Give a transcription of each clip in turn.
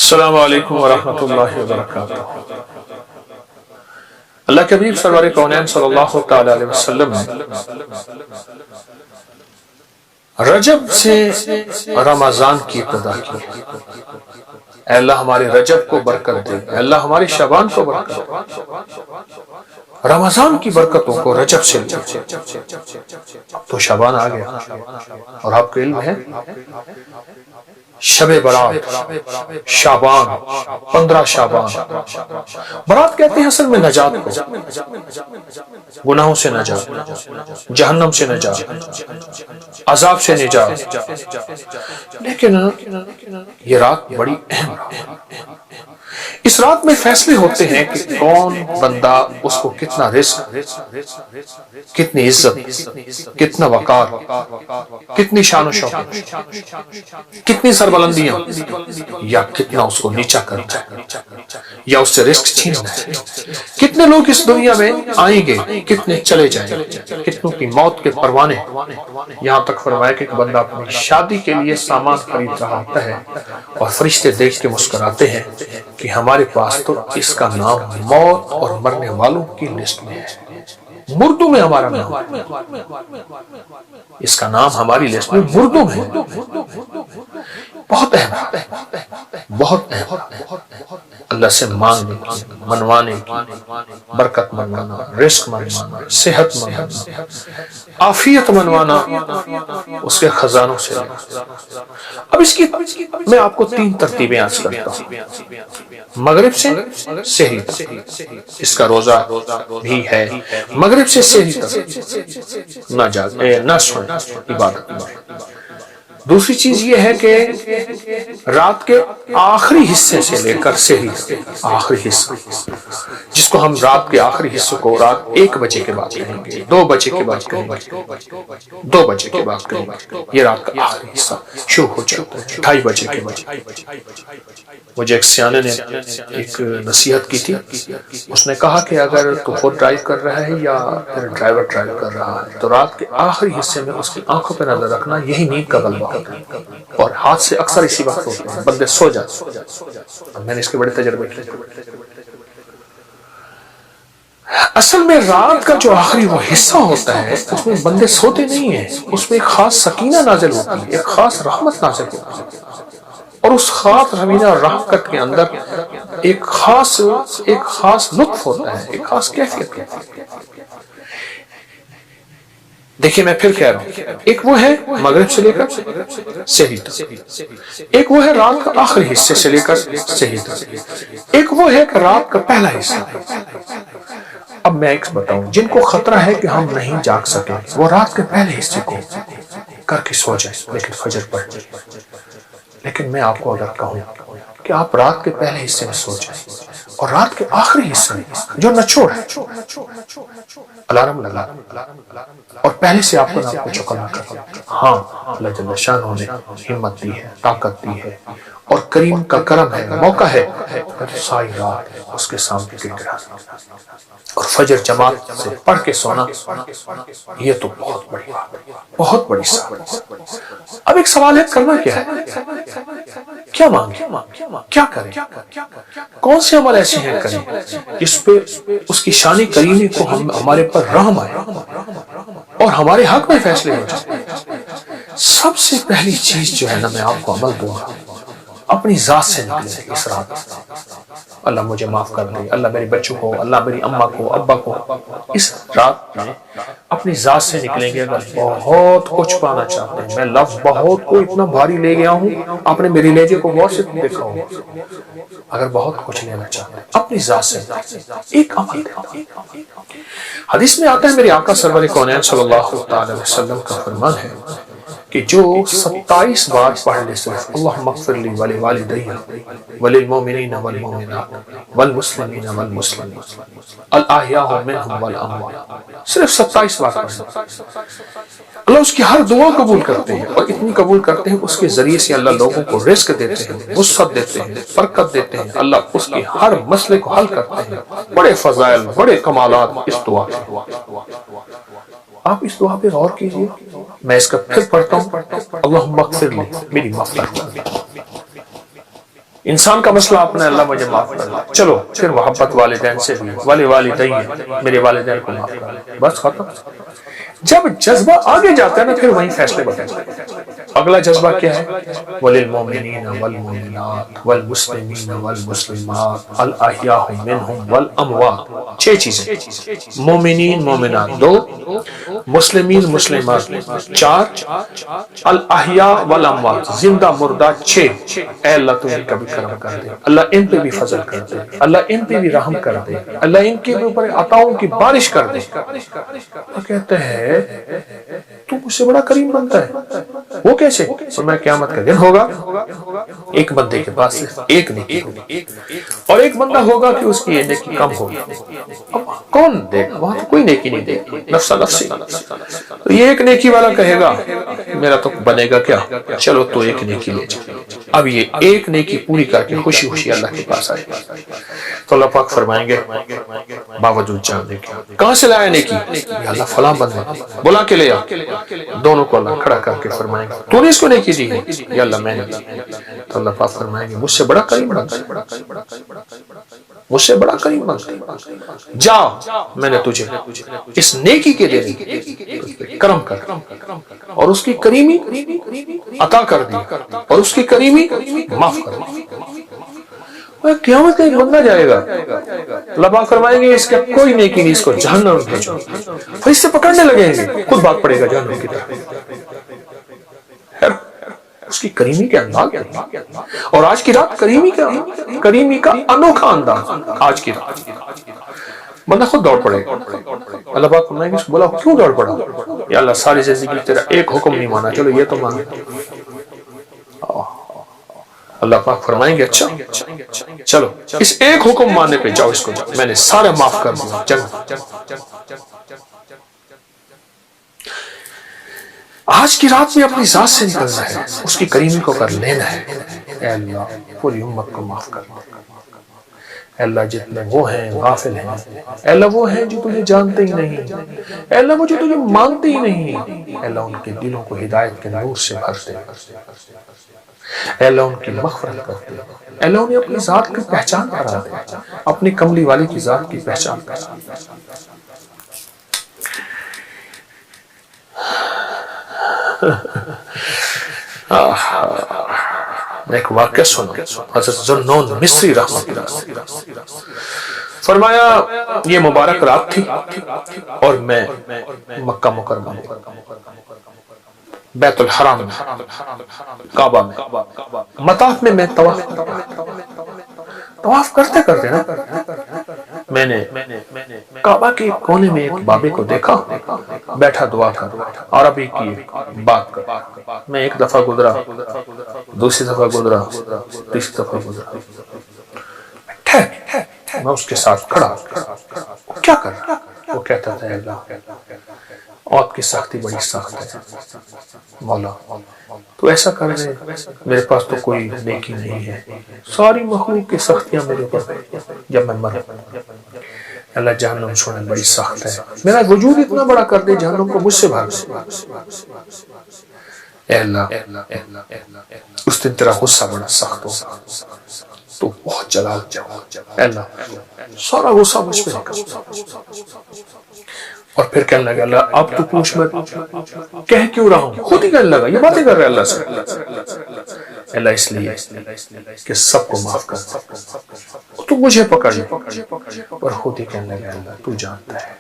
السلام علیکم ورحمۃ اللہ وبرکاتہ۔ اللہ کے حبیب سرور کونین صلی اللہ تعالی علیہ وسلم نے رجب سے رمضان کی ابتدا کی۔ اے اللہ ہمارے رجب کو برکت دے، اے اللہ ہماری شعبان کو برکت دے، رمضان کی برکتوں کو رجب سے لے۔ تو شعبان آ گیا اور آپ کو علم ہے شب برات شعبان 15 شعبان، برات کہتے ہیں اصل میں نجات کو، گناہوں سے نجات، جہنم سے نجات، عذاب سے نجات۔ لیکن یہ رات بڑی اہم ہے، اس رات میں فیصلے ہوتے ہیں کہ کون بندہ اس کو کتنا رزق، کتنی عزت، کتنا وقار، کتنی شان و شوکت، کتنی سربلندیاں، یا کتنا اس کو نیچا کرنا ہے، یا اس سے رزق چھیننا ہے۔ کتنے لوگ اس دنیا میں آئیں گے، کتنے چلے جائیں گے، کتنوں کی موت کے پروانے۔ یہاں تک فرمایا کہ ایک بندہ اپنی شادی کے لیے سامان خرید رہا ہوتا ہے اور فرشتے دیکھ کے مسکراتے ہیں کہ ہمارے پاس تو اس کا نام موت اور مرنے والوں کی لسٹ میں ہے، مردوں میں ہمارا نام، اس کا نام ہماری لسٹ میں مردوں میں ہے۔ بہت اہم ہے، بہت اہم ہے۔ اللہ سے مانگنے کی، منوانے کی، برکت منوانا، رزق منوانا، صحت منوانا، عافیت منوانا، اس کے خزانوں سے لے۔ اب اس کی میں آپ کو 3 ترتیبیں عرض کرتا ہوں۔ مغرب سے سحری تک اس کا روزہ بھی ہے، مغرب سے سحری تک نہ سوئیں، عبادت میں۔ دوسری چیز یہ ہے کہ رات کے آخری حصے سے لے کر سحری تک، آخری حصہ جس کو ہم رات کے آخری حصے کو رات 1 بجے کے بعد کہیں گے، 2 بجے کے بعد کہیں گے، 2 بجے کے بعد کہیں گے، یہ رات کا آخری حصہ شروع ہو جاتا ہے 2:30 بجے کے بعد۔ مجھے ایک سیانے نے ایک نصیحت کی تھی، اس نے کہا کہ اگر تو خود ڈرائیو کر رہا ہے یا پھر ڈرائیور ڈرائیو کر رہا ہے تو رات کے آخری حصے میں اس کی آنکھوں پہ نظر رکھنا، یہی نیند کا غلبہ ہوتا ہے، اور ہاتھ سے اکثر اسی وقت ہوتے ہیں، بندے سو جاتے۔ میں نے اس کے بڑے تجربے کیے۔ اصل میں رات کا جو آخری وہ حصہ ہوتا ہے اس میں بندے سوتے نہیں ہیں، اس میں ایک خاص سکینہ نازل ہوتی ہے، ایک خاص رحمت نازل ہوتی ہے، اور اس خاص رحمت رحمت کے اندر ایک خاص لطف ہوتا ہے، ایک خاص کیفیت ہوتی ہے۔ دیکھیے میں پھر کہہ رہا ہوں، ایک وہ ہے مغرب سے لے کر سحری تک، ایک وہ ہے رات کا آخری حصے سے لے کر سحری تک، ایک وہ ہے کہ رات کا پہلا حصہ۔ اب میں ایک بتاؤں، جن کو خطرہ ہے کہ ہم نہیں جاگ سکیں وہ رات کے پہلے حصے کو کر کے سو جائیں لیکن فجر پڑھ جائیں۔ لیکن میں آپ کو اگر کہوں کہ آپ رات کے پہلے حصے میں سو جائیں اور رات کے آخری حصے میں جو نچوڑ ہے الارم لگا اور پہلے سے آپ کو چکنا کرنا، ہاں اللہ جل شانہ نے ہمت دی ہے، طاقت دی ہے اور کریم کا کرم ہے، موقع ہے، ساری رات اس کے سامنے گر گیا اور فجر جماعت سے پڑھ کے سونا، یہ تو بہت بڑی بات ہے، بہت بڑی سعادت۔ اب ایک سوال ہے، کرنا کیا ہے؟ کیا مانگیں، کیا کریں، کون سے عمل ایسے ہیں کریں جس پہ اس کی شان کریمی کو ہمارے پر رحم آئے اور ہمارے حق میں فیصلے ہو جائیں؟ سب سے پہلی چیز جو ہے نا، میں آپ کو عمل دوں گا، اپنی ذات سے نکلے اس رات۔ اللہ مجھے معاف کر دے، اللہ میرے بچوں کو، اللہ میری اماں کو، ابا کو، اس رات میں اپنی ذات سے نکلیں گے۔ اگر بہت کچھ پانا چاہتے ہیں، میں لفظ بہت کو اتنا بھاری لے گیا ہوں، آپ نے میری لہجے کو غور سے دیکھا ہو، اگر بہت کچھ لینا چاہتے ہیں اپنی ذات سے ایک عمل دیں۔ حدیث میں آتا ہے، میرے آقا سرور کونین صلی اللہ تعالی وسلم کا فرمان ہے کہ جو 27 بار پڑھ لے صرف اللہم اغفر لی ولی والدی وللمؤمنین والمؤمنات والمسلمین والمسلمات الاحیاء منہم والاموات، صرف 27 بار پڑھ لے، اللہ اس کی ہر دعا قبول کرتے ہیں، اور اتنی قبول کرتے ہیں اس کے ذریعے سے اللہ لوگوں کو رزق دیتے ہیں، وسعت دیتے ہیں، برکت دیتے ہیں، اللہ اس کے ہر مسئلے کو حل کرتے ہیں۔ بڑے فضائل، بڑے کمالات اس دعا کے۔ آپ اس دعا پہ غور کیجئے، میں اس کا پھر پڑھتا ہوں، اللہم اغفر لی، میری مغفرت کر۔ انسان کا مسئلہ اپنا اللہ مجھے معاف کر دے، چلو پھر محبت والدین سے بھی، والدین میرے والدین کو معاف کر دے، بس ختم۔ جب جذبہ آگے جاتا ہے نا پھر وہیں فیصلے بدلتے ہیں۔ اگلا جذبہ کیا ہے؟ وَلِلْمُؤْمِنِينَ وَالْمُؤْمِنَاتِ وَالْمُسْلِمِينَ وَالْمُسْلِمَاتِ الْأَحْيَاءُ مِنْهُمْ وَالْأَمْوَاتِ، 6 چیزیں، مومنین مومنات 2، مسلمین مسلمات 4، الاحیاء والاموات زندہ مردہ 6۔ اے اللہ تو ان کا بھی کرم کر دے، اللہ ان پہ بھی فضل کر دے، اللہ ان پہ بھی رحم کر دے، اللہ ان کے اوپر عطاؤں کی بارش کر دے۔ وہ کہتے ہیں تو مجھ سے بڑا کریم بنتا ہے، وہ کیسے؟ میں قیامت کا دن ہوگا، ایک بندے کے پاس صرف ایک نیکی ہوگی اور ایک بندہ ہوگا کہ اس کی نیکی کم ہوگی۔ اب کون دے گا؟ وہاں تو کوئی نیکی نہیں دے گا، نفسا نفسی۔ تو یہ ایک نیکی والا کہے گا میرا تو بنے گا کیا، چلو تو ایک نیکی لے جا۔ اب یہ ایک نیکی پوری کر کے خوشی خوشی اللہ کے پاس آئے گا تو اللہ پاک فرمائیں گے باوجود جاننے کے کہاں سے لایا نیکی؟ یا اللہ فلاں بندے بلا کے لے آ، دونوں کو اللہ کھڑا کر کے فرمائیں گے تو نے اس کو نیکی دی ہے؟ یا اللہ میں نے دی۔ تو اللہ پاک فرمائیں گے مجھ سے بڑا کریم بنتا ہے، مجھ سے بڑا کریم بنتا ہے، جا میں نے تجھے اس نیکی کے لیے کرم کر اور اس کی کریمی عطا کر دی اور اس کی کریمی معاف کر دی۔ قیامت کا ایک بندہ جائے گا، اللہ پاک فرمائیں گے اس کا کوئی نیکی نہیں، اس کو جہنم بھیجو، پھر اس سے پکڑنے لگیں گے، خود بھاگ پڑے گا جہنم کی طرف۔ اس کی کریمی کے انداز، اور آج کی رات کریمی کا انوکھا انداز، آج کی رات بندہ خود دوڑ پڑے گا۔ اللہ پاک فرمائیں گے بولا کیوں دوڑ پڑا؟ یا اللہ ساری زندگی تیرا ایک حکم نہیں مانا، چلو یہ تو مان۔ اللہ پاک فرمائیں گے اچھا چلو اس ایک حکم ماننے پہ جاؤ، اس کو جاؤ میں نے سارے معاف کر دیا، چلو۔ آج کی رات میں اپنی ذات سے نکلنا ہے، اس کی کریمی کو کر لینا ہے۔ اے اللہ پوری امت کو معاف کر، اے اللہ جتنے وہ ہیں غافل ہیں، اے اللہ وہ ہیں جو تجھے جانتے ہی نہیں، اے اللہ وہ جو تجھے مانتے ہی نہیں، اے اللہ ان کے دلوں کو ہدایت کے نور سے بھر دے، اے اللہ ان کی مغفرت کر دے، اے اللہ انہیں اپنی ذات کی پہچان کرا دے، اپنی کملی والی کی ذات کی پہچان کرا دے۔ ایک واقعہ سنو، حضرت ذوالنون مصری رحمۃ اللہ فرمایا یہ مبارک رات تھی اور میں مکہ مکرمہ میں بیت الحرام میں کعبہ میں مطاف میں طواف کرتے کرتے نا میں نے کعبہ کے کونے میں ایک بابے کو دیکھا بیٹھا دعا کر، عربی کی بات کر۔ میں ایک دفعہ گزرا، دوسری دفعہ گزرا، تیسری دفعہ گزرا، میں اس کے ساتھ کھڑا، کیا کر رہا؟ وہ کہتا تھا اللہ آپ کی سختی بڑی سخت ہے مولا، تو ایسا کر رہے میرے پاس تو کوئی نیکی نہیں ہے، ساری مخلوق کی سختیاں میرے اوپر جب میں مروں، اللہ جہنم چھوڑنے بڑی سخت ہے، میرا وجود اتنا بڑا کر دے جہنم کو مجھ سے بھاگ دے۔ اے اللہ اس دن تیرا غصہ بڑا سخت ہو تو بہت جلال جاؤ، اے اللہ سارا غصہ مجھ پہ نکل۔ اور پھر کہنے لگا اللہ اب تو پوچھ میں کہہ کیوں رہا ہوں، خود ہی کہنے لگا، یہ باتیں کر رہے اللہ سے، اللہ اس لیے کہ سب کو معاف کر تو مجھے پکڑ لے، اور خود ہی کہنے لگا اللہ تو جانتا ہے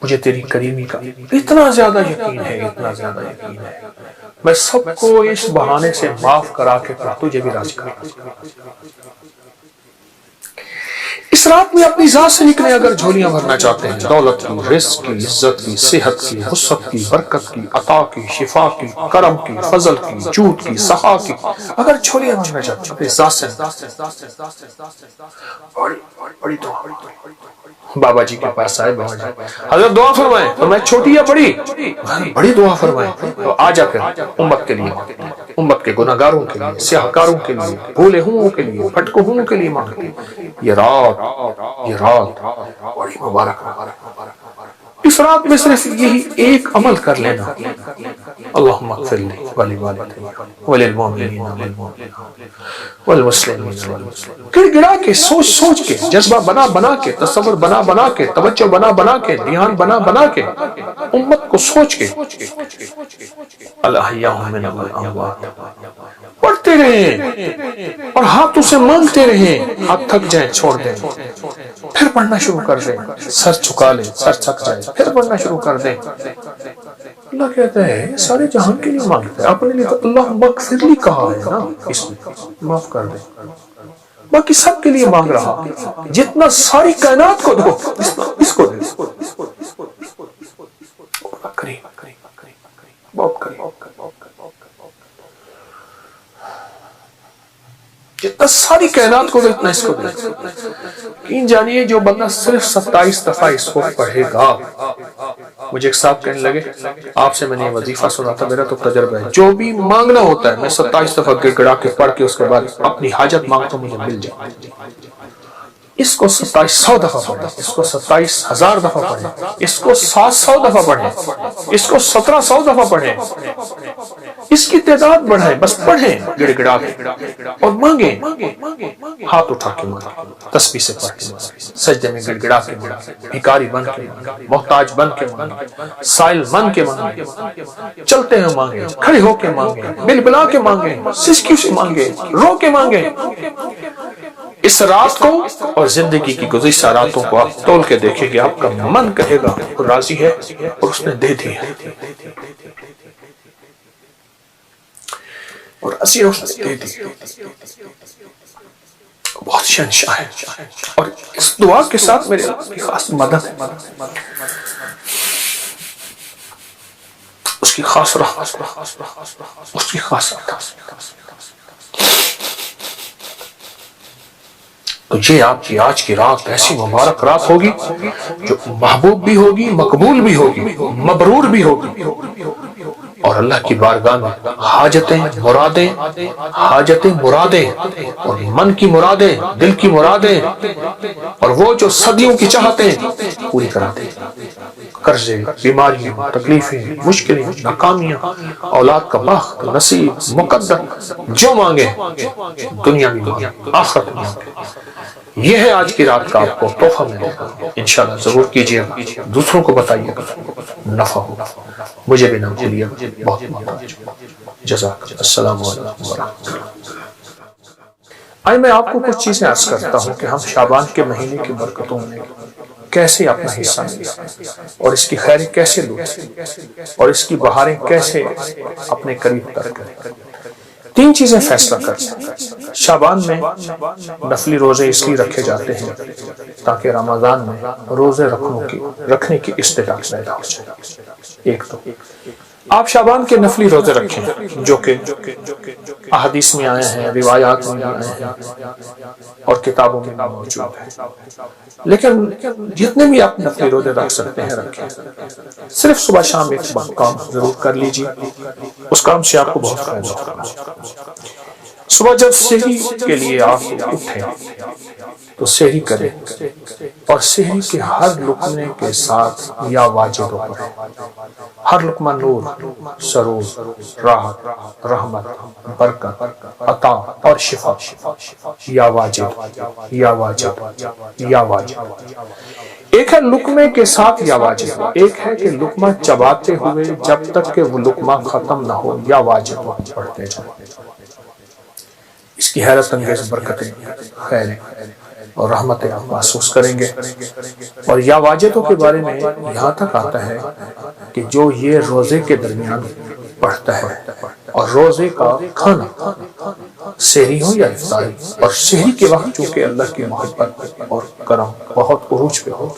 مجھے تیری کریمی کا اتنا زیادہ یقین ہے، اتنا زیادہ یقین ہے، میں سب کو اس بہانے سے معاف کرا کے تجھے بھی راضی کرا۔ اس رات میں اپنی ذات سے نکلے اگر جھولیاں بھرنا چاہتے ہیں، دولت کی، رزق کی، عزت کی، صحت کی، وسعت کی، برکت کی، عطا کی، شفا کی، کرم کی، فضل کی، جود کی، سخا کی، اگر جھولیاں بھرنا چاہتے ہیں اپنی ذات سے بڑی دعا بابا جی کے پاس آئے، بابا جی حضرت دعا فرمائیں، فرمائے چھوٹی یا بڑی؟ بڑی دعا فرمائیں، تو آ جا کر امت کے لیے، امت کے گناہگاروں کے لیے، سیاہکاروں کے لیے، بھولے ہوں کے لیے، پھٹکو ہوں کے لیے مانگتے۔ یہ رات بڑی مبارک، اس رات میں صرف یہی ایک عمل کر لینا، اللہم اغفر لی ولوالدی وللمؤمنین والمؤمنات والمسلمین والمسلمات. گڑ گڑا کے، سوچ سوچ کے، جذبہ بنا بنا کے، تصور بنا بنا کے، توجہ بنا بنا کے، دھیان بنا بنا کے، امت کو سوچ کے الاحیاء من الاموات پڑھتے رہیں اور ہاتھوں سے مانگتے رہیں. ہاتھ تھک جائیں چھوڑ دیں، پھر پڑھنا شروع کر دیں. سر چھکا لیں، سر تھک جائے، پھر پڑھنا شروع کر دیں. اللہ کہتا ہے سارے جہان کے لیے مانگتا ہے، اپنے لیے تو اللہ مغفر لی کہا ہے نا، اس میں معاف کر دیں. باقی سب کے لیے مانگ رہا، جتنا ساری کائنات کو دو اس کو دے. بہت کریم، جتنا ساری کائنات کو دے اتنا اس کو دے. یقین جانیے جو بندہ صرف 27 دفعہ اس کو پڑھے گا. مجھے ایک صاحب کہنے لگے آپ سے میں نے یہ وظیفہ سنا تھا، میرا تو تجربہ ہے، جو بھی مانگنا ہوتا ہے میں 27 دفعہ گڑ گڑا کے پڑھ کے اس کے بعد اپنی حاجت مانگتا ہوں، مجھے مل جائے. اس کو 2700 دفعہ پڑھیں، اس کو 27,000 دفعہ پڑھیں، اس کو 700 دفعہ پڑھیں، اس کو 1700 دفعہ پڑھیں. اس کی تعداد بڑھائیں، بس پڑھیں گڑ گڑا کے اور مانگیں. ہاتھ اٹھا کے مانگیں، تسبیح سے پڑھ کے مانگیں، سجدے میں گڑ گڑا کے مانگیں، بھکاری بن کے مانگیں، محتاج بن کے مانگیں، سائل بن کے مانگیں، چلتے ہیں مانگیں، کھڑے ہو کے مانگیں، بل بلا کے مانگیں، سسکی سے مانگیں، رو کے مانگیں. اس رات کو اور زندگی کی گزشتہ راتوں کو آپ تول کے دیکھیں گے، آپ کا من کہے گا وہ راضی ہے اور اس نے دے دی ہے، اور اس نے دے دی. بہت شہنشاہ ہے. اور اس دعا کے ساتھ میرے کی خاص مدد ہے، اس کی خاص رحمت، اس کی خاص رحمت. تو یہ آپ کی آج کی رات ایسی مبارک رات ہوگی جو محبوب بھی ہوگی، مقبول بھی ہوگی، مبرور بھی ہوگی. اور اللہ کی بارگاہ میں حاجتیں مرادیں اور من کی مرادیں، دل کی مرادیں، اور وہ جو صدیوں کی چاہتیں پوری کرا دیں. قرضے، بیماریاں، تکلیفیں، مشکلیں، ناکامیاں، اولاد کا بخت، نصیب، مقدر، جو مانگے دنیا میں مانگے، آخرت میں مانگے. یہ ہے آج کی رات کا آپ کو تحفہ ملے گا. انشاءاللہ ضرور کیجیے گا، دوسروں کو بتائیے گا، نفع ہوگا. مجھے بھی نہ بھولیے گا. بہت محتاج. جزاک. السلام علیکم ورحمۃ اللہ. آئے میں آپ کو کچھ چیزیں عرض کرتا ہوں کہ ہم شعبان کے مہینے کی برکتوں میں کیسے اپنا حصہ لیں اور اس کی خیریں کیسے لوٹیں اور اس کی بہاریں کیسے اپنے قریب تر کریں. 3 چیزیں فیصلہ کرتے ہیں. شعبان میں نفلی روزے اس لیے رکھے جاتے ہیں تاکہ رمضان میں روزے رکھنے کی استطاعت پیدا ہو جائے. ایک تو آپ شعبان کے نفلی روزے رکھیں جو کہ احادیث میں آئے ہیں، روایات میں آئے ہیں اور کتابوں میں موجود ہیں. لیکن جتنے بھی آپ نفلی روزے رکھ سکتے ہیں رکھیں. صرف صبح شام ایک کام ضرور کر لیجیے، اس کام سے آپ کو بہت فائدہ ہوگا. صبح جب سحری کے لیے آپ اٹھیں تو سحری کریں اور سحری کے ہر لقمے کے ساتھ یا واجب پڑھیں. ہر لقمہ نور، سرور، راحت، رحمت، برکت، عطا اور شفا. یا واجب، یا واجب، یا واجب. ایک ہے لقمے کے ساتھ یا واجب، ایک ہے کہ لقمہ چباتے ہوئے جب تک کہ وہ لقمہ ختم نہ ہو یا واجب پڑھتے جائیں. اس کی حیرت انگیز برکتیں، خیریں اور رحمتیں آپ محسوس کریں گے. اور یا واجبوں کے بارے میں یہاں تک آتا ہے کہ جو یہ روزے کے درمیان پڑھتا ہے اور روزے کا کھانا سحری ہو یا افطاری، اور سحری کے وقت چونکہ اللہ کی محبت اور کرم بہت عروج پہ ہو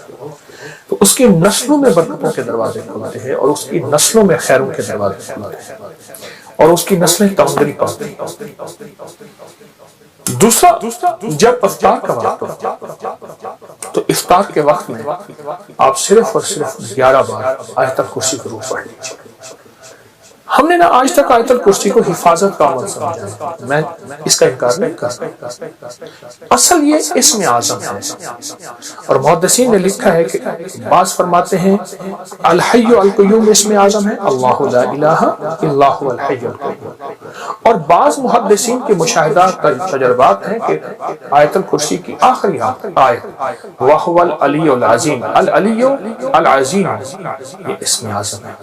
تو اس کی نسلوں میں برکتوں کے دروازے کھلتے ہیں اور اس کی نسلوں میں خیروں کے دروازے کھلتے ہیں اور اس کی نسلیں تمندری پاتی ہیں. دوسرا، جب افطار کا وقت ہو تو افطار کے وقت میں آپ صرف اور صرف 11 بار آیت الکرسی ضرور پڑھ لیجیے. ہم نے نہ آج تک آیت الکرسی کو حفاظت کا عمل سمجھا ہے، میں اس کا انکار نہیں کر سکتا۔ اصل یہ اسم اعظم ہے، اور محدثین نے لکھا ہے کہ بعض فرماتے ہیں الحی القیوم اسم اعظم ہے، اللہ لا الہ الا هو الحی القیوم، اور بعض محدثین کے مشاہدات تجربات ہیں کہ آیت الکرسی کی آخری آیت وَهُوَ الْعَلِيُّ الْعَظِيمُ، العلی العظیم، یہ اسم اعظم ہے۔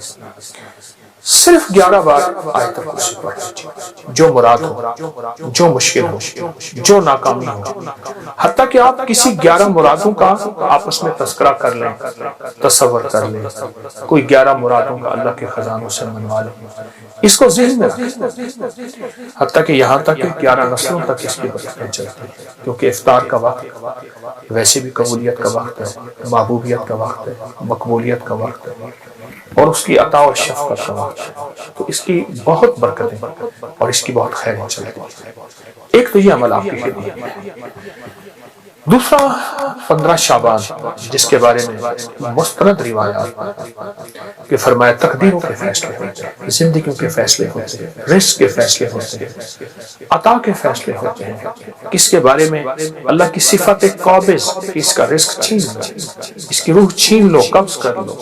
صرف 11 بار آیت الکرسی پڑھ لیجیے، جو مراد ہو، جو مشکل ہو، جو ناکامی ہو، حتیٰ کہ آپ کسی 11 مرادوں کا آپس میں تذکرہ کر لیں، تصور کر لیں، کوئی 11 مرادوں کا اللہ کے خزانوں سے منوا لیں، اس کو ذہن میں رکھیں، حتیٰ کہ یہاں تک کہ 11 نسلوں تک اس کی برکتیں چلتی ہیں، کیونکہ افطار کا وقت ویسے بھی قبولیت کا وقت ہے، محبوبیت کا وقت ہے، مقبولیت کا وقت ہے، اور اس کی عطا و شفقت کا وقت ہے، تو اس کی بہت برکتیں اور اس کی بہت خیریں چلتی ہیں۔ ایک تو یہ عمل آپ کی خدمت میں۔ دوسرا 15 شعبان، جس کے بارے میں مستند روایات کہ فرمایا تقدیروں کے فیصلے ہوتے ہیں، زندگیوں کے فیصلے ہوتے ہیں، رزق کے فیصلے ہوتے ہیں، عطا کے فیصلے ہوتے ہیں، کس کے بارے میں اللہ کی صفت قابض، اس کا رزق چھین لو، اس کی روح چھین لو، قبض کر لو،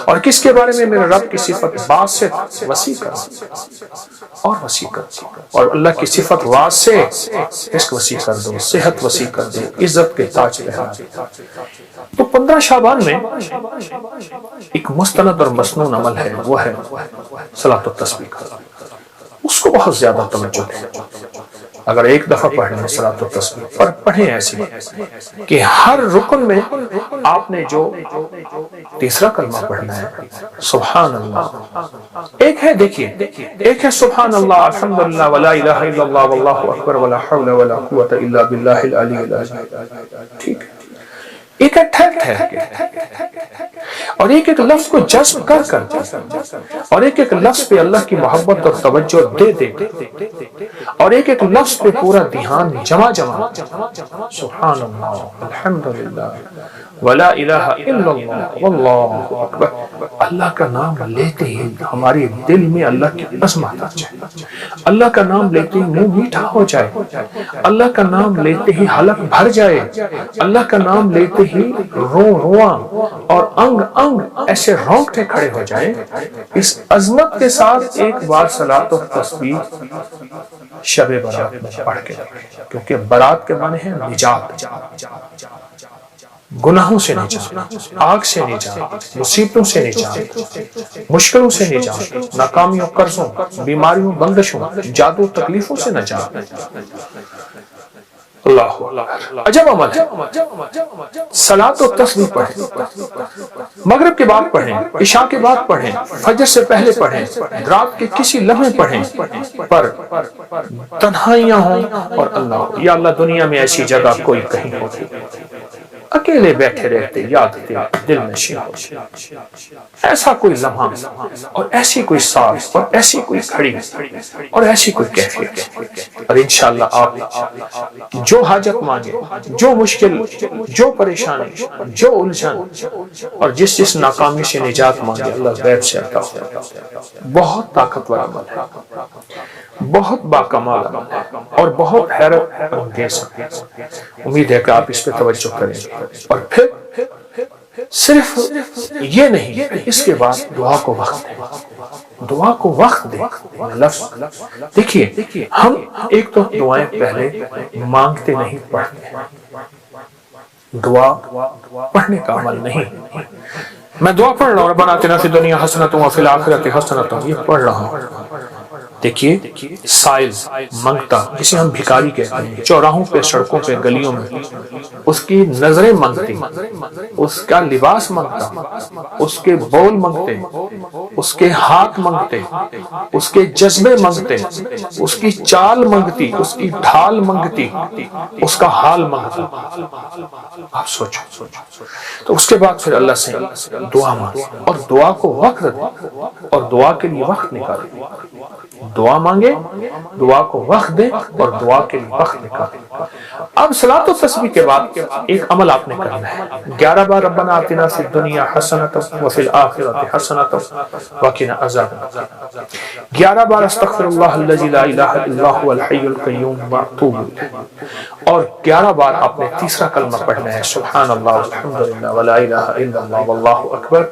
اور کس کے بارے میں میرے رب کی صفت باسط، وسیع کر اور وسیع کر دو، اور اللہ کی صفت واسع، رزق وسیع کر دو، صحت وسیع کر دو، عزت کے تاج پہنا دو۔ تو 15 شعبان میں ایک مستند اور مسنون عمل ہے، وہ ہے صلاۃ التسبیح کا، اس کو بہت زیادہ توجہ دیں۔ اگر ایک دفعہ پڑھ لیں صلاۃ التسبیح، پر پڑھیں ایسے کہ ہر رکن میں آپ نے جو تیسرا کلمہ پڑھنا ہے سبحان اللہ، ایک ہے دیکھیے، ایک ہے سبحان اللہ الحمدللہ ولا الہ الا اللہ واللہ اکبر ولا حول ولا قوت الا باللہ العلی العظیم، ٹھیک ہے، ایک ہے ٹھہر ٹھہر کے، اور ایک ایک لفظ کو جذب کر کر، اور ایک ایک لفظ پہ اللہ کی محبت اور توجہ دے دے، اور ایک ایک لفظ پہ پورا دھیان جمع سبحان اللہ الحمدللہ ولا الہ الا اللہ واللہ اکبر۔ اللہ کا نام لیتے ہی ہمارے دل میں اللہ کی عظمت آ جائے، اللہ کا نام لیتے ہی منہ میٹھا ہو جائے، اللہ کا نام لیتے ہی حلق بھر جائے، اللہ کا نام لیتے ہی رواں اور انگ انگ ایسے رونگٹے کھڑے ہو جائیں۔ اس عظمت کے ساتھ ایک بار صلاۃ التسبیح شب برات میں پڑھ کے، کیونکہ برات کے معنی ہے نجات، گناہوں سے نجات، آگ سے نجات، مصیبتوں سے نجات، مشکلوں سے نجات، ناکامیوں، قرضوں، بیماریوں، بندشوں، جادو، تکلیفوں سے نجات۔ اللہ عجب عمل ہے۔ صلاۃ التسبیح پڑھیں، مغرب کے بعد پڑھیں، عشاء کے بعد پڑھیں، فجر سے پہلے پڑھیں، رات کے کسی لمحے پڑھیں، پر تنہائیاں ہوں اور اللہ ہو۔ یا اللہ دنیا میں ایسی جگہ کوئی کہیں ہوتی، اکیلے بیٹھے رہتے، یاد دل نشین ہو، ایسا کوئی لمحہ اور ایسی کوئی سانس اور ایسی کوئی کھڑی اور ایسی کوئی کیفیت، اور انشاءاللہ آپ جو حاجت مانگے، جو مشکل، جو پریشانی، جو الجھن اور جس ناکامی سے نجات مانگے، اللہ غیب سے عطا ہو۔ بہت طاقتور عمل ہے، بہت باکمال عمل ہے، اور بہت حیرت انگیز ہے۔ امید ہے کہ آپ اس پہ توجہ کریں، اور پھر صرف یہ نہیں، اس کے بعد دعا کو وقت دیں، دعا کو وقت دیں۔ لفظ دیکھیے، ہم ایک تو دعائیں پہلے مانگتے نہیں، پڑھتے ہیں۔ دعا پڑھنے کا عمل نہیں، میں دعا پڑھ رہا ہوں ربنا آتنا فی الدنیا حسنۃ وفی الآخرۃ حسنۃ، یہ پڑھ رہا ہوں۔ دیکھیے سائل منگتا، جسے ہم بھکاری کہتے ہیں، چوراہوں پہ، سڑکوں پہ، گلیوں میں، اس کی نظریں منگتی، اس کا لباس منگتا، اس کے بول منگتے، اس کے ہاتھ منگتے، اس کے جذبے منگتے، اس کی چال منگتی، اس کی ڈھال منگتی، اس کا حال منگتا۔ آپ سوچو، تو اس کے بعد پھر اللہ سے دعا مانگے، اور دعا کو وقت دے، اور دعا کے لیے وقت نکالے۔ دعا مانگے، دعا کو وقت دے اور دعا کے لیے وقت نکالے۔ اب صلاۃ و تسبیح کے بعد ایک عمل آپ نے کرنا ہے، 11 بار ربنا آتنا فی الدنیا حسنۃ وفی الآخرۃ حسنۃ وقنا عذاب النار، 11 بار استغفر اللہ الذی لا الہ الا هو الحی القیوم واتوب الیہ، اور 11 بار آپ نے تیسرا کلمہ پڑھنا ہے سبحان اللہ والحمدللہ ولا الہ الا اللہ واللہ اکبر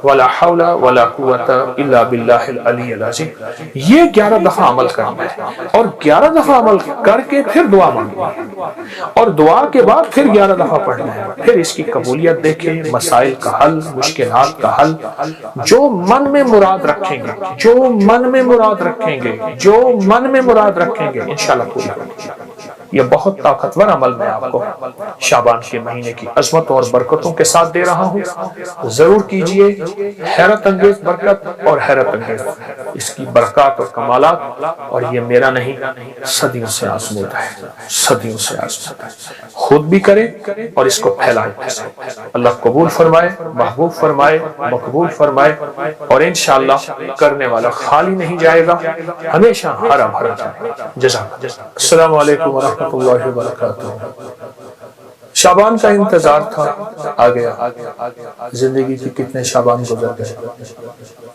ولا حول ولا قوۃ الا باللہ العلی العظیم۔ یہ 11 دفعہ عمل کرنا ہے، اور 11 دفعہ عمل کر کے پھر دعا مانگنا، اور دعا کے بعد پھر 11 دفعہ پڑھنا ہے، پھر اس کی قبولیت دیکھیں، مسائل کا حل، مشکلات کا حل، جو من میں مراد رکھیں گے، جو من میں مراد رکھیں گے، جو من میں مراد رکھیں گے انشاءاللہ پوری ہوگی۔ یہ بہت طاقتور عمل میں آپ کو شعبان کے مہینے کی عظمت اور برکتوں کے ساتھ دے رہا ہوں، ضرور کیجئے۔ حیرت انگیز برکت اور حیرت انگیز اس کی برکات اور کمالات، اور یہ میرا نہیں، صدیوں سے آزمودہ ہے، صدیوں سے آزمودہ ہے۔ خود بھی کریں اور اس کو پھیلائیں۔ اللہ قبول فرمائے، محبوب فرمائے، مقبول فرمائے، اور انشاءاللہ کرنے والا خالی نہیں جائے گا، ہمیشہ ہرا بھرا جائے گا۔ جزاک اللہ۔ السلام علیکم ورحمۃ اللہ وبرکاتہ۔ شعبان کا انتظار تھا، آ گیا۔ زندگی کی کتنے شعبان گزر گئے،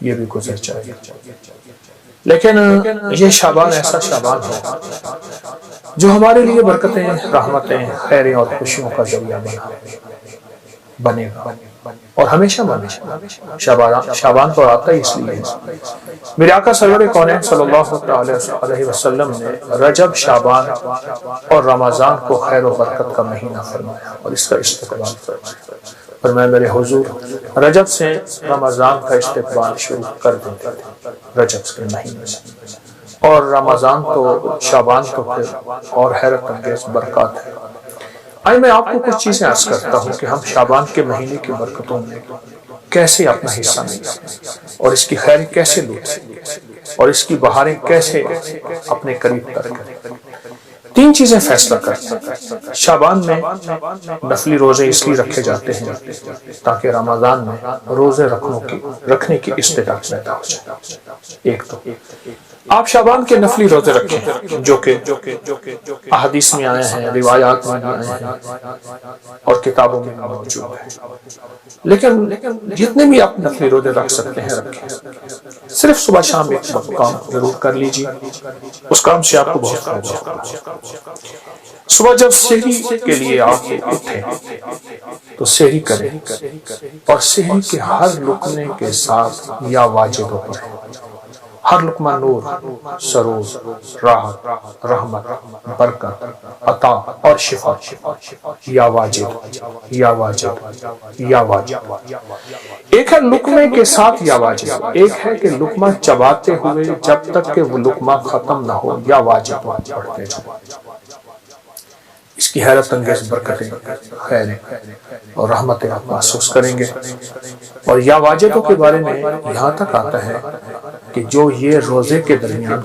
یہ بھی گزر جائے گا، لیکن یہ شعبان ایسا شعبان ہے جو ہمارے لیے برکتیں، رحمتیں، خیریں اور خوشیوں کا ذریعہ بنے گا، اور ہمیشہ بنے گا۔ شعبان تو آتا ہی اس لیے میرے آقا سرور کونین صلی اللہ علیہ وسلم نے رجب، شعبان اور رمضان کو خیر و برکت کا مہینہ فرمایا اور اس کا استقبال فرمایا، اور میں میرے حضور رجب سے رمضان کا استقبال شروع کر دیتے تھے، رجب کے مہینے سے، اور رمضان تو شعبان تو پھر اور حیرت انگیز برکات ہے۔ آئے میں آپ کو کچھ چیزیں عرض کرتا ہوں کہ ہم شعبان کے مہینے کی برکتوں میں کیسے اپنا حصہ لیں اور اس کی خیر کیسے لوٹیں اور اس کی بہاریں کیسے اپنے قریب تر کریں۔ 3 چیزیں فیصلہ کرتے ہیں۔ شعبان میں نفلی روزے اس لیے رکھے جاتے ہیں تاکہ رمضان میں روزے رکھنے کی استطاعت پیدا ہو جائے۔ ایک تو آپ شعبان کے نفلی روزے رکھیں جو کہ احادیث میں آئے ہیں، روایات میں آئے ہیں اور کتابوں میں موجود ہیں، لیکن جتنے بھی آپ نفلی روزے رکھ سکتے ہیں رکھیں۔ صرف صبح شام ایک کام ضرور کر لیجیے، اس کام سے آپ کو بہت فائدہ ہوگا۔ صبح جب سحری کے لیے آپ اٹھیں تو سحری کریں، اور سحری کے ہر لقمے کے ساتھ یا واجب پڑھیں۔ ہر لقمہ نور، سرور، راحت، رحمت، برکت، عطا اور شفا، یا واجب، یا واجب، یا واجب۔ ایک ہے لقمے کے ساتھ یا واجب، ایک ہے کہ لقمہ چباتے ہوئے جب تک کہ وہ لقمہ ختم نہ ہو یا واجب پڑھتے جائیں۔ اس کی حیرت انگیز برکتیں، خیریں اور رحمتیں آپ محسوس کریں گے۔ اور یا واجبوں کے بارے میں یہاں تک آتا ہے کہ جو یہ روزے کے درمیان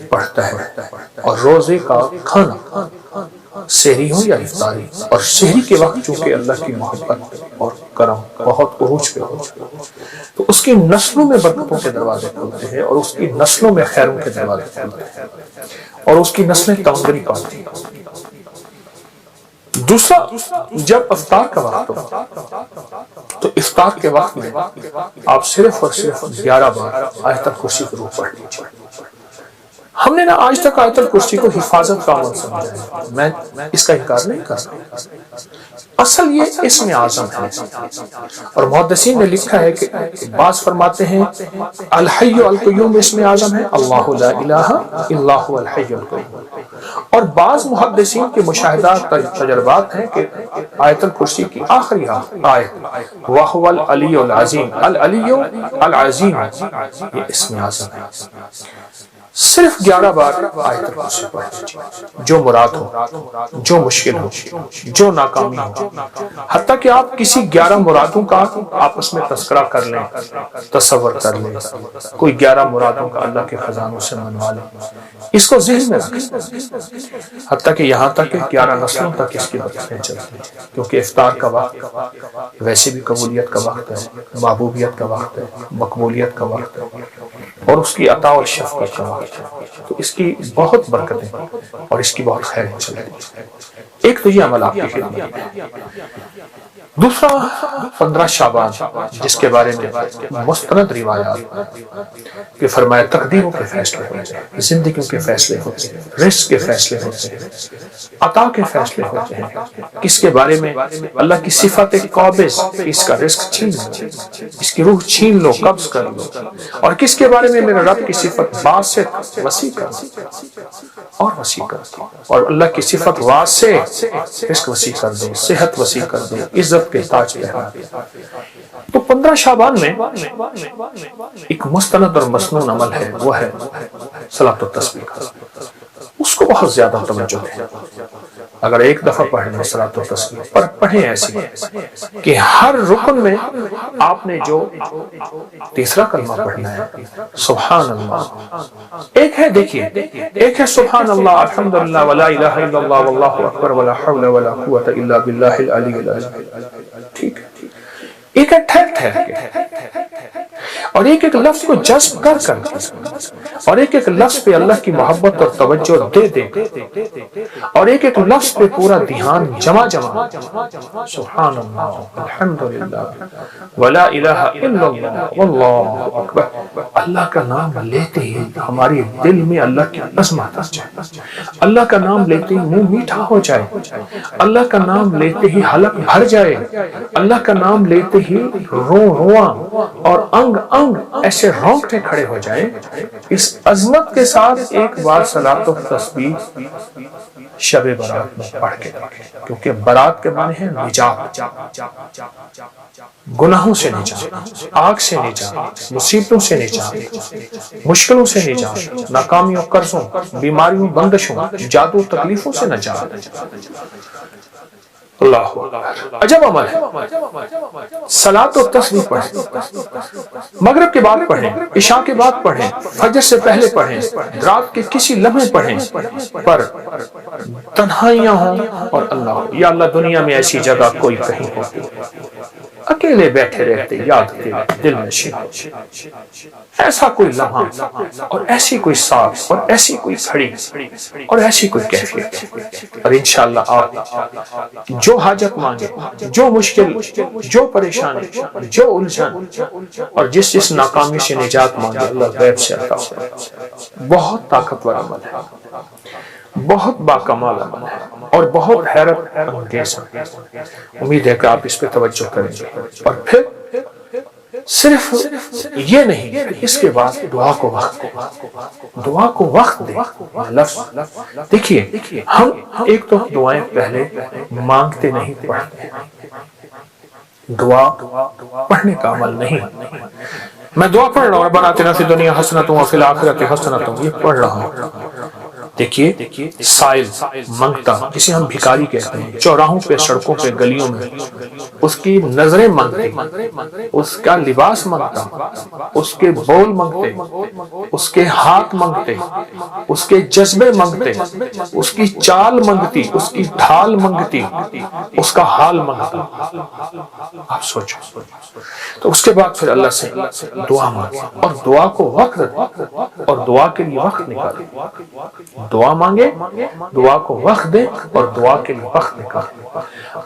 پڑھتا ہے، اور روزے کا کھانا سحری ہو یا افطاری، اور سحری کے وقت چونکہ اللہ کی محبت اور کرم بہت عروج پہ ہو تو اس کی نسلوں میں برکتوں کے دروازے کھلتے ہیں، اور اس کی نسلوں میں خیروں کے دروازے کھلتے ہیں، اور اس کی نسلیں تمغری پاتی ہیں۔ دوسرا، جب افطار کا وقت ہو تو افطار کے وقت میں آپ صرف اور صرف 11 بار آیت الکرسی ضرور پڑھ لیجیے۔ ہم نے آج تک آیت الکرسی کو حفاظت کا عمل سمجھا ہے، میں اس کا انکار نہیں کر رہا، اصل یہ اسم اعظم ہے، اور محدثین نے لکھا ہے کہ بعض فرماتے ہیں الحی القیوم اسم اعظم ہے، اللہ لا الہ الا هو الحی القیوم، اور بعض محدثین کے مشاہدات تجربات ہیں کہ آیت الکرسی کی آخری آیت وَهُوَ الْعَلِيُّ الْعَظِيمُ، العلیُّ العظیم، یہ اسم اعظم ہے۔ صرف 11 بار آیت الکرسی پڑھ لیجیے، جو مراد ہو، جو مشکل ہو، جو ناکامی ہو، حتیٰ کہ آپ کسی 11 مرادوں کا آپس میں تذکرہ کر لیں، تصور کر لیں، کوئی 11 مرادوں کا اللہ کے خزانوں سے منوا لیں، اس کو ذہن میں رکھیں، حتیٰ کہ یہاں تک کہ 11 نسلوں تک اس کی برکتیں چلتی ہیں، کیونکہ افطار کا وقت ویسے بھی قبولیت کا وقت ہے، محبوبیت کا وقت ہے، مقبولیت کا وقت ہے، اور اس کی عطا اور شفقت کا وقت ہے، تو اس کی بہت برکتیں اور اس کی بہت خیر چلتی ہے۔ ایک تو یہ عمل آپ کی خدمت ہے۔ دوسرا 15 شعبان جس کے بارے میں مستند روایات کہ فرمایا تقدیروں کے فیصلے ہوتے ہیں، زندگیوں کے فیصلے ہوتے ہیں، رزق کے فیصلے ہوتے ہیں، عطا کے فیصلے ہوتے ہیں۔ کس کے بارے میں؟ اللہ کی صفت قابض، اس کا رزق چھین لو، اس کی روح چھین لو، قبض کر لو۔ اور کس کے بارے میں؟ میرے رب کی صفت باسط، وسیع کر اور وسیع کر دو، اور اللہ کی صفت واسع، رزق وسیع کر دو، صحت وسیع کر دو، عزت کے تاج پہنا دو۔ تو 15 شعبان میں ایک مستند اور مسنون عمل ہے، وہ ہے صلاۃ التسبیح کا۔ اس کو بہت زیادہ توجہ ہے۔ اگر ایک دفعہ پڑھیں صلاۃ التسبیح، پر پڑھیں ایسی کہ ہر رکن میں آپ نے جو تیسرا کلمہ پڑھنا ہے سبحان اللہ، ایک ہے، دیکھیے ایک ہے سبحان اللہ الحمدللہ ولا الہ الا اللہ واللہ اکبر ولا حول ولا قوت الا باللہ العلی العظیم، ٹھیک ہے۔ ایک ہے ٹھہر ٹھہر کے، اور ایک ایک لفظ کو جذب کر کر، اور ایک ایک لفظ پہ اللہ کی محبت اور توجہ دے دے، اور ایک ایک لفظ پہ پورا دھیان جمع سبحان اللہ الحمدللہ ولا الہ الا اللہ واللہ اکبر۔ اللہ کا نام لیتے ہی ہماری دل میں اللہ کی عظمت آ جائے، اللہ کا نام لیتے ہی منہ میٹھا ہو جائے، اللہ کا نام لیتے ہی حلق بھر جائے، اللہ کا نام لیتے ہی رواں اور انگ انگ ایسے رونگٹے کھڑے ہو جائیں۔ اس عظمت کے ساتھ ایک بار صلاۃ التسبیح شب برات میں پڑھ کے دیکھیں، کیونکہ برات کے معنی ہے نجات، گناہوں سے نجات، آگ سے نجات، مصیبتوں سے نجات، مشکلوں سے نجات، ناکامیوں، قرضوں، بیماریوں، بندشوں، جادو، تکلیفوں سے نجات۔ اللہ عجب عمل ہے۔ صلاۃ و تسبیح پڑھیں، مغرب کے بعد پڑھیں، عشاء کے بعد پڑھیں، فجر سے پہلے پڑھیں، رات کے کسی لمحے پڑھیں، پر تنہائیاں ہوں اور اللہ ہو۔ یا اللہ دنیا میں ایسی جگہ کوئی کہیں ہوتی، اکیلے بیٹھے رہتے، یاد کے دل نشین، ایسا کوئی لمحہ اور ایسی کوئی ساتھ اور ایسی کوئی کھڑی اور ایسی کوئی کیفیت، اور انشاءاللہ آپ جو حاجت مانگے، جو مشکل، جو پریشانی، جو الجھن اور جس ناکامی سے نجات مانگے، اللہ غیب سے عطا فرمائے۔ بہت طاقتور عمل ہے، بہت باکمال عمل ہے، اور بہت حیرت انگیز ہے۔ امید ہے کہ آپ اس پہ توجہ کریں گے۔ اور پھر صرف یہ نہیں، اس کے بعد دعا کو وقت دیں، دعا کو وقت دیں۔ لفظ دیکھیے، ہم ایک تو دعائیں پہلے مانگتے نہیں، پڑھتے ہیں۔ دعا پڑھنے کا عمل نہیں۔ میں دعا پڑھ رہا ہوں ربنا آتنا فی الدنیا حسنۃ وفی الآخرۃ حسنۃ، یہ پڑھ رہا ہوں۔ دیکھیے سائل منگتا، جسے ہم بھکاری کہتے ہیں، چوراہوں پہ، سڑکوں پہ، گلیوں میں اس کی نظریں مانگتے، اس کا لباس مانگتا، اس کے بول مانگتے، اس کے ہاتھ مانگتے، اس کے جذبے مانگتے، اس کی چال مانگتی، اس کی ڈھال مانگتی، اس کا حال مانگتا۔ آپ سوچو، تو اس کے بعد پھر اللہ سے دعا مانگے، اور دعا کو وقت دے، اور دعا کے لیے وقت نکالے۔ دعا مانگے، دعا کو وقت دے، اور دعا کے لیے وقت نکالے۔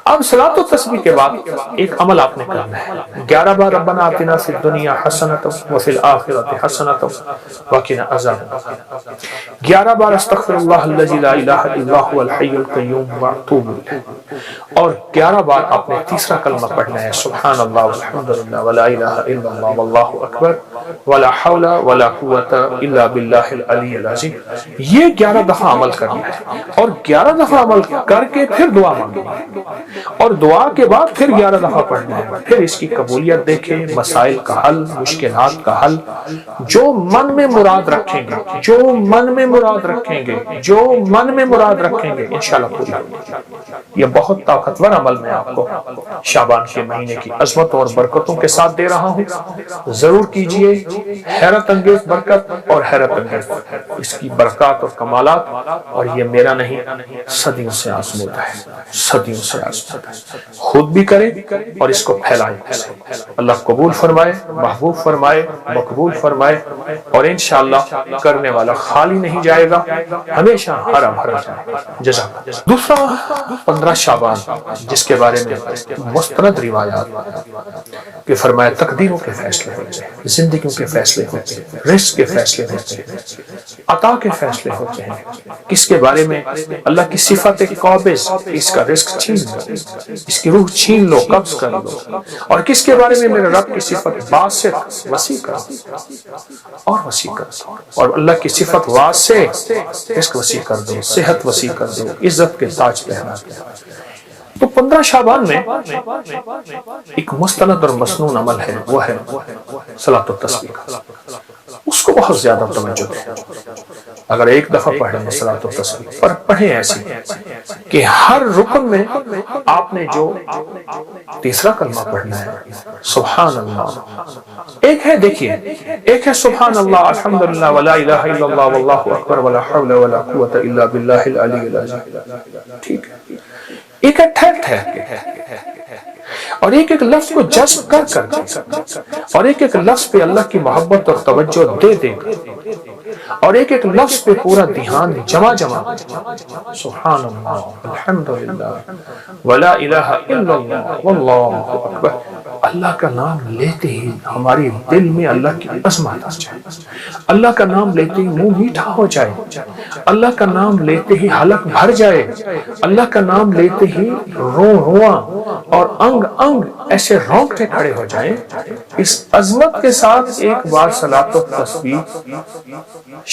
اب صلاۃ و تسبیح کے بعد ایک عمل آپ نے کرنا ہے، 11 بار ربنا آتنا فی الدنیا حسنۃ وفی الآخرۃ حسنۃ وقنا عذاب النار، 11 بار استغفر اللہ الذی لا الہ الا هو الحی القیوم واتوب الیہ، اور 11 بار آپ نے تیسرا کلمہ پڑھنا ہے سبحان اللہ والحمدللہ ولا الہ الا اللہ واللہ اکبر ولا حول ولا قوت الا باللہ العلی العظیم۔ یہ 11 دفعہ عمل کرنا ہے، اور 11 دفعہ عمل کر کے پھر دعا مانگنا، اور دعا کے بعد پھر 11 دفعہ پڑھنا ہے۔ پھر اس کی قبولیت دیکھیں، مسائل کا حل، مشکلات کا حل، جو من میں مراد رکھیں گے، جو من میں مراد رکھیں گے، جو من میں مراد رکھیں گے، انشاءاللہ پوری ہوگی۔ یہ بہت طاقتور عمل میں آپ کو شعبان کے مہینے کی عظمت اور برکتوں کے ساتھ دے رہا ہوں، ضرور کیجئے۔ حیرت انگیز برکت اور حیرت انگیز اس کی برکات اور کمالات، اور یہ میرا نہیں، صدیوں سے آزمودہ ہے، صدیوں سے آزمودہ ہے۔ خود بھی کرے اور اس کو پھیلائے۔ اللہ قبول فرمائے، محبوب فرمائے، مقبول فرمائے، اور انشاءاللہ کرنے والا خالی نہیں جائے گا، ہمیشہ ہرا بھرا جائے گا۔ جزاک اللہ۔ دوسرا 15 شعبان جس کے بارے میں مستند روایات کہ فرمایا تقدیروں کے فیصلے ہوتے ہیں، زندگیوں کے فیصلے ہوتے ہیں، رزق کے فیصلے ہوتے ہیں، عطا کے فیصلے ہوتے ہیں۔ کس کے بارے میں؟ اللہ کی صفت قابض، اس کا رزق چھین لو، اس کی روح چھین لو، قبض کر لو۔ اور کس کے بارے میں؟ میرے رب کی صفت باسط، وسیع کر اور وسیع کر دو، اور اللہ کی صفت واسع، رزق وسیع کر دو، صحت وسیع کر دو، عزت کے تاج پہنا دو۔ تو 15 شعبان میں ایک مستند اور مسنون عمل ہے، وہ ہے صلاۃ التسبیح کا۔ اس کو بہت زیادہ توجہ دیں۔ اگر ایک دفعہ پڑھیں صلاۃ التسبیح، پر پڑھیں ایسی کہ ہر رکن میں آپ نے جو تیسرا کلمہ پڑھنا ہے سبحان اللہ، ایک ہے، دیکھیے، ایک ہے سبحان اللہ الحمدللہ ولا الہ الا اللہ واللہ اکبر ولا حول ولا قوت الا باللہ العلی العظیم، ٹھیک ہے۔ ایک ہے ٹھہر ٹھہر کے، اور ایک ایک لفظ کو جذب کر کر کے، اور ایک ایک لفظ پہ اللہ کی محبت اور توجہ دے دے کر، اور ایک ایک لفظ پہ پورا دھیان جمع سبحان اللہ الحمدللہ ولا الہ الا اللہ واللہ اکبر۔ اللہ کا نام لیتے ہی ہماری دل میں اللہ کی عظمت آ جائے، اللہ کا نام لیتے ہی منہ میٹھا ہو جائے، اللہ کا نام لیتے ہی حلق بھر جائے، اللہ کا نام لیتے ہی رواں اور انگ انگ ایسے رونگٹے کھڑے ہو جائیں۔ اس عظمت کے ساتھ ایک بار صلاۃ التسبیح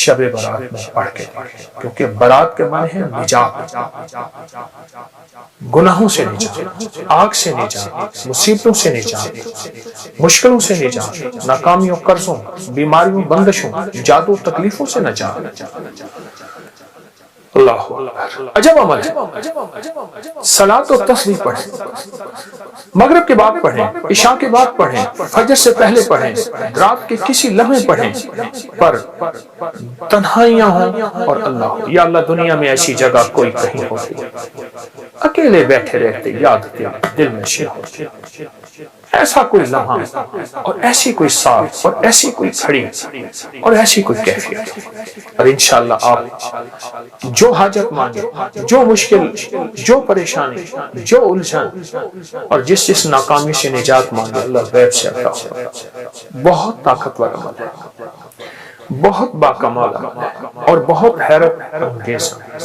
شب برات میں پڑھ کے، کیونکہ برات کے معنی ہے نجات، گناہوں سے نجات، آگ سے نجات، مصیبتوں سے نجات، مشکلوں سے نجات، ناکامیوں، قرضوں، بیماریوں، بندشوں، جادو، تکلیفوں سے نجات۔ اللہ عجب عمل ہے۔ صلاۃ التسبیح پڑھیں، مغرب کے بعد پڑھیں، عشاء کے بعد پڑھیں، فجر سے پہلے پڑھیں، رات کے کسی لمحے پڑھیں، پر تنہائیاں ہوں اور اللہ ہو۔ یا اللہ دنیا میں ایسی جگہ کوئی کہیں ہوتی، اکیلے بیٹھے رہتے، یاد دل میں شیر ہوتی، ایسا کوئی لمحہ اور ایسی کوئی ساتھ اور ایسی کوئی کھڑی اور ایسی کوئی کیفیت، اور انشاءاللہ آپ جو حاجت مانگے، جو مشکل، جو پریشانی، جو الجھن اور جس ناکامی سے نجات مانگے، اللہ غیب سے عطا ہوگا۔ بہت طاقتور عمل ہے، بہت باکمال عمل ہے، اور بہت حیرت انگیز ہے۔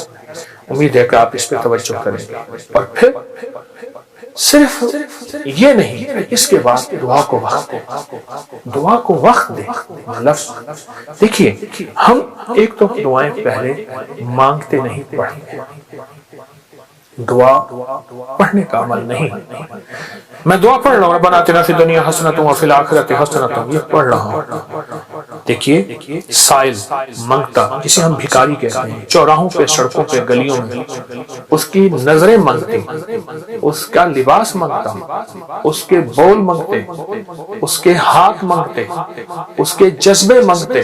امید ہے کہ آپ اس پہ توجہ کریں گے، اور پھر صرف یہ نہیں، اس کے بعد دعا کو وقت دیں، دعا کو وقت دیں۔ لفظ دیکھیے، ہم ایک تو دعائیں پہلے مانگتے نہیں، پڑھتے۔ دعا پڑھنے کا عمل نہیں، میں دعا پڑھ رہا ہوں ربنا آتنا فی الدنیا حسنۃ وفی الآخرۃ حسنۃ، یہ پڑھ رہا ہوں۔ دیکھیے، سائل منگتا، جسے ہم بھکاری کہتے ہیں، چوراہوں پہ، سڑکوں پہ، گلیوں میں، اس کی نظریں منگتے، اس کا لباس منگتا، اس کے بول منگتے، اس کے ہاتھ منگتے، اس کے جذبے منگتے،